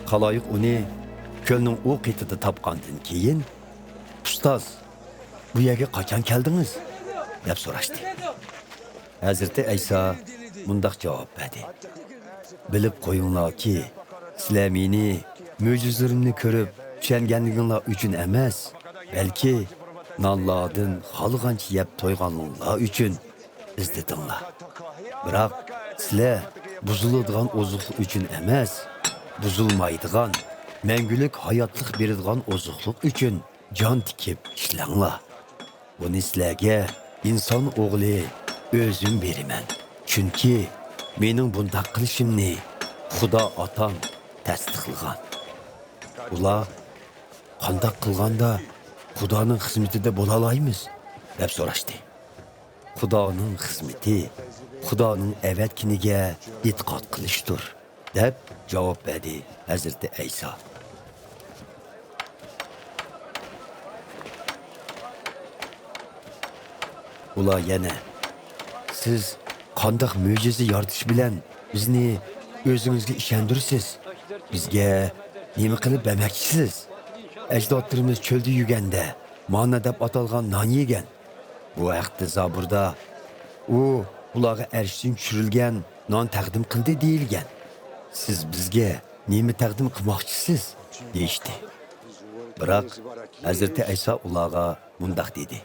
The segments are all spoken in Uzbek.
Xaloyiq uni ko'lning u qetida topgandan keyin, "Ustoz, bu yerga qachon keldingiz?" deb so'rashdi. Hazrati Ayso mundaq javob berdi. "Bilib qo'yinglarki, sizlar meni mo'jizalarimni ko'rib tushunganliginglar uchun emas, balki nonlardan xolgancha yeb to'yganliginglar uchun izladinglar. Biroq sizlar buziladigan oziqlik uchun emas, buzilmaydigan, mangulik hayotlik beradigan oziqlik uchun jon tikib ishlanglar. Buni sizlarga inson o'g'li o'zim beraman. Chunki mening bundaq qilishimni Xudo otam tasdiqlagan." Ular qanday qilganda Xudoning xizmatida bo'la olamiz deb so'rashdi. Xudoning xizmati Xudoning avatkiniga e'tiqod qilishdir deb javob berdi Hazrati Ayso. Ular yana, "Siz qanday mo'jiza yaratish bilan bizni o'zingizga ishondirsiz? Bizga nima qilib bermoqchisiz? Ajdodlarimiz cho'lda yurganda manna deb atalgan non yegan. Bu vaqtda Zaburda u ularga arshdan tushirilgan non taqdim qildi deyilgan. Siz bizga nima taqdim qilmoqchisiz?" deyishdi. Biroq Hazrati Ayso ularga mundaq dedi: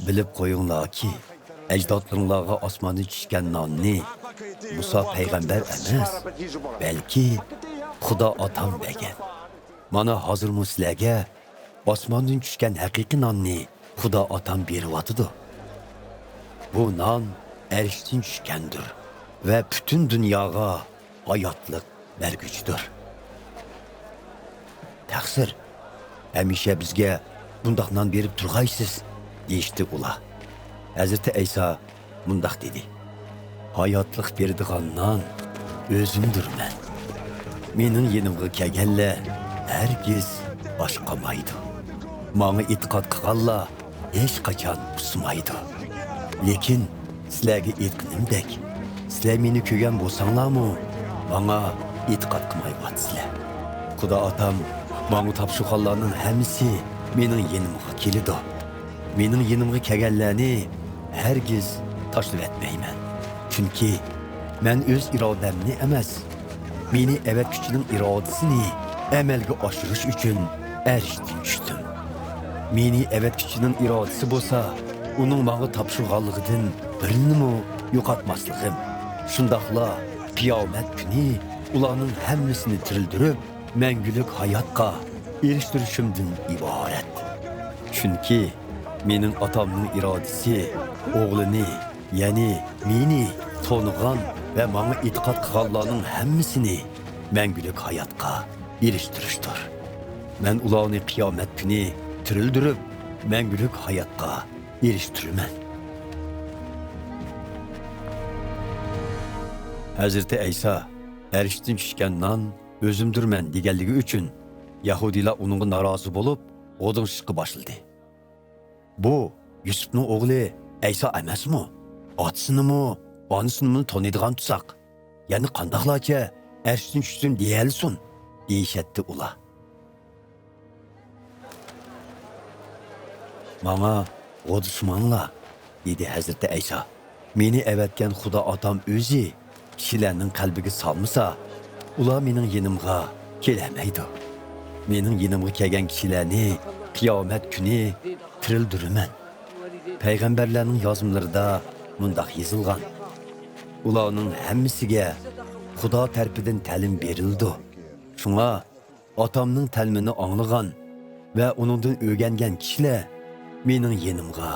"Bilib qo'yinglarki, ajdodlaringlarga osmondan tushgan nonni Musa payg'ambar emas, balki Xudo otam bergan. Mana hozir sizlarga osmondan tushgan haqiqiy nonni Xudo otam beryotidi. Bu non arshdan tushgandir va butun dunyoga hayotlik berguchidir. Taqsir, hamisha bizga bundaq non berib turg'aysiz", deyishdi ular. Hazrati Ayso mundaq dedi: "Hayotlik beradigan non o'zimdirman. Mening yenimga kelganlar hargiz boshqamaydi. Menga e'tiqod qilganlar hech qachon usmaydi. Lekin sizlarga aytganimdek, sizlar meni ko'rgan bo'lsanglarmi, menga e'tiqod qilmayapsizlar. Xudo otam menga topshirganlarning hammasi mening yenimga keladi. Mening yenimga kelganlarni hargiz tashlab etmayman. Chunki men o'z irodamni emas, meni avatkuchining irodasini amalga oshirish uchun arshdan tushdim. Meni avatkuchining irodasi bo'lsa, uning menga topshirganligidan birini yo'qotmasligim. Shundaqla qiyomat kuni ularning hammasini tirildirib, mangulik hayotga erishtirishimdan iborat. Chunki mening otamning irodasi o'g'lini, ya'ni meni to'nigan va menga e'tiqod qilganlarning hammasini mangulik hayotga erishtirishdir. Men ularni qiyomat kuni tirildirib, mangulik hayotga erishtirman." Hazrati Ayso arshdan tushgan non o'zimdirman deganligi uchun Yahudilar uningga norozi bo'lib, o'dinishga boshladi. "Bu Yusufning o'g'li Ayso emasmi? Otasinimi, onasinimi taniydigan tutsak, ya'ni qandoqlarcha arshdan tushdim deyalsin", deyishatdi ular. "Menga o'dishmanglar", dedi Hazrati Ayso. "Meni avatgan Xudo otam o'zi kishilarning qalbiga solmasa, ular mening yenimga kelamaydi. Mening yenimga kelgan kishilarni qiyomat kuni tirildirman. Payg'ambarlarning yozmalarida mundaq yozilgan: ularning hammasiga Xudo tarafidan ta'lim berildi. Shunga otamning ta'limini anglagan va uningdan o'rgangan kishilar mening yenimga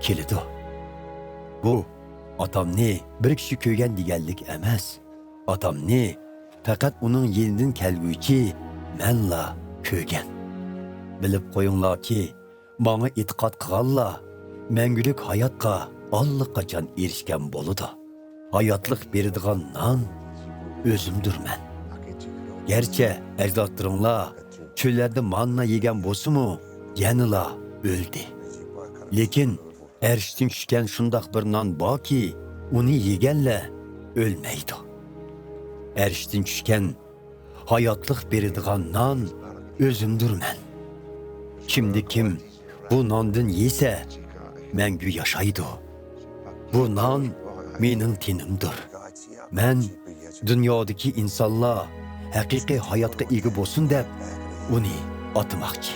keladi. Bu otamni bir kishi ko'rgan deganlik emas. Otamni faqat uning yenidan kelguvchi menla ko'rgan. Bilib qo'yinglarki, menga e'tiqod qilganlar mangulik hayotga allaqachon erishgan bo'ladi. Hayotlik beradigan non o'zimdirman. Gerçi ajdodlaringlar cho'llarda manna yegan bo'lsa-mu, yanila o'ldi. Lekin arshdan tushgan shundoq bir non borki, uni yeganlar o'lmaydi. Arshdan tushgan hayatlık beradigan non özümdürmen. Kimdi kim bu nondan yese мәңгі yaşaydı. Bu non mening tenimdir. Men dünyodagi insonlar haqiqiy hayotga ega bo'lsin deb uni otmoqchi.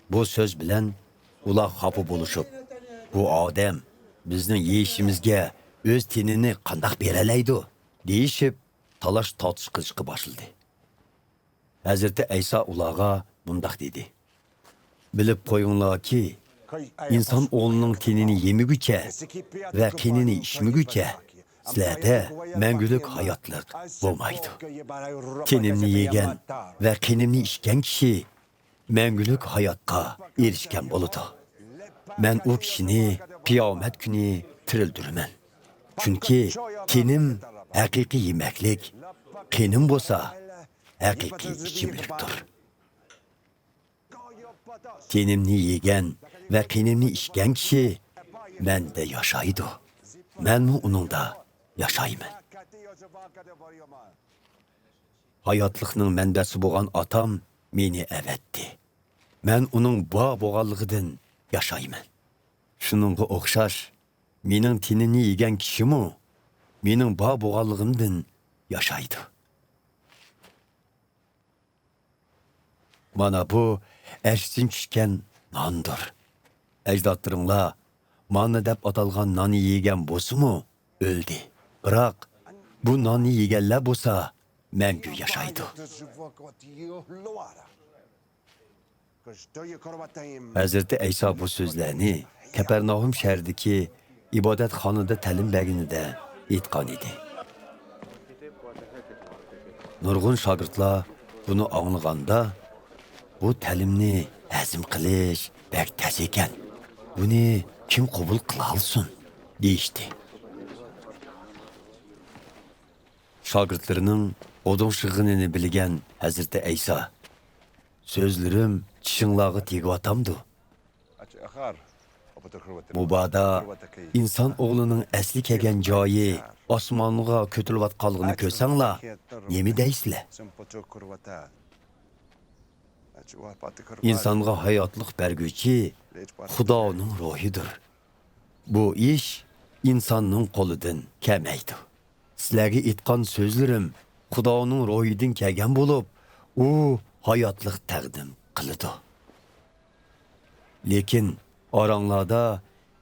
Bu söz bilan ular xafa bo'lishib, bu odam bizning yeyishimizga o'z tenini qandoq beralaydi deyishib, talash tortish qilishga boshladi. Hazrati Ayso ularga bundoq dedi: Bilib qo'yinglarki, inson o'g'lining tenini yemigucha va qinini ichmigucha sizlarda mangulik hayotlik bo'lmaydi. Tenimni yegan va qinimni ichgan kishi mangulik hayotga erishgan bo'ladi. Men u kishini qiyomat kuni tirildirman. Chunki tenim haqiqiy yemaklik, qinim bo'lsa haqiqiy ichimlikdir. Tenimni yegan va qinimni ichgan kishi menda yashaydi. Menmi uningda yashayman. Hayotlikning manbasi bo'lgan otam meni avatdi. Men uning bo'lganligidan yashayman. Shuningga o'xshash, mening tenimni yegan kishimi mening bo'lganligimdan yashaydi. Mana bu ashdan tushgan nondir. Ajdodlaringlar mana deb atalgan nonni yegan bo'lsa-mu o'ldi. Biroq bu nonni yeganlar bo'lsa mangu yashaydi. Hazreti Ayso bu so'zlarni Kapernaum shahridagi ibodatxonada ta'lim berganida aytgan edi. Nurg'un shogirdlar buni anglaganda bu ta'limni hazm qilish bek tez ekan. Buni kim qabul qila olsin deyishdi. Shogirdlarining o'dinshig'ini bilgan Hazrati Ayso: So'zlarim tishinglarga tegyotamdi. Mubada inson o'g'lining asli kelgan joyi osmonga ko'tarilayotganligini ko'rsanglar, nima deysizlar? İnsonga hayotlik berguvchi Xudoning ruhidir. Bu ish insonning qo'lidan kelmaydi. Sizlarga aytgan so'zlarim Xudoning ruhidan kelgan bo'lib, u hayotlik taqdim qiladi. Lekin oranglarda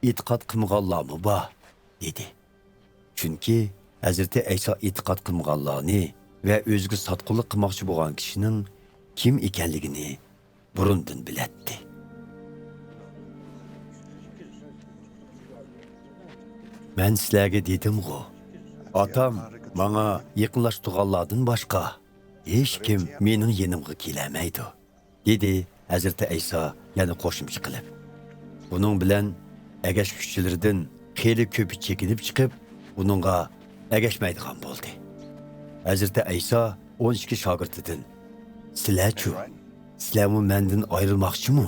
e'tiqod qilmaganlarmi bor dedi. Chunki Hazrati Ayso e'tiqod qilmaganlarni va o'ziga sotqinlik qilmoqchi bo'lgan kishining kim ekanligini burundan bilatdi. Men sizlarga dedim-ku, otam bana yaqinlashtirganlardan boshqa hech kim mening yenimga kelamaydi, dedi Hazrati Ayso yana qo'shimcha qilib. Buning bilan agash kuchchilaridan xeyli ko'pi chekinib chiqib, uningga agashmaydigan bo'ldi. Hazrati Ayso 12 shogirdidan: Sizlarchu, sizlarmi mendan ayrilmoqchimi?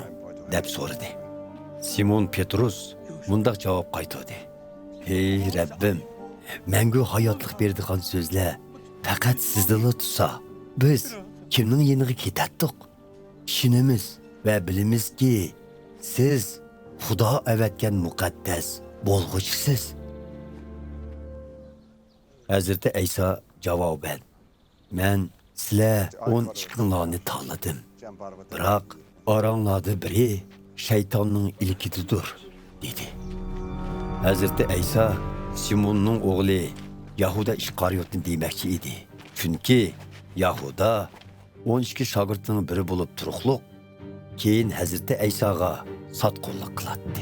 deb so'radi. Simon Petrus bundoq javob qaytardi: Ey Rabbim, mangu hayotlik beradigan so'zlar faqat sizdala tutsa, biz kimning yeniga ketatdik? Ishonamiz va bilamizki, siz Xudo avatgan muqaddas bo'lg'uchisiz. Hazrati Ayso javoban: Men sizlar 12larni tanladim. Biroq oranglarda biri shaytonning ilkididir, dedi. Hazrati Ayso Simonning o'g'li Yahuda Ishqariyotni demoqchi edi. Chunki Yahuda 12 shogirdning biri bo'lib turuqliq, keyin Hazrati Aysoga sotqinlik qiladi.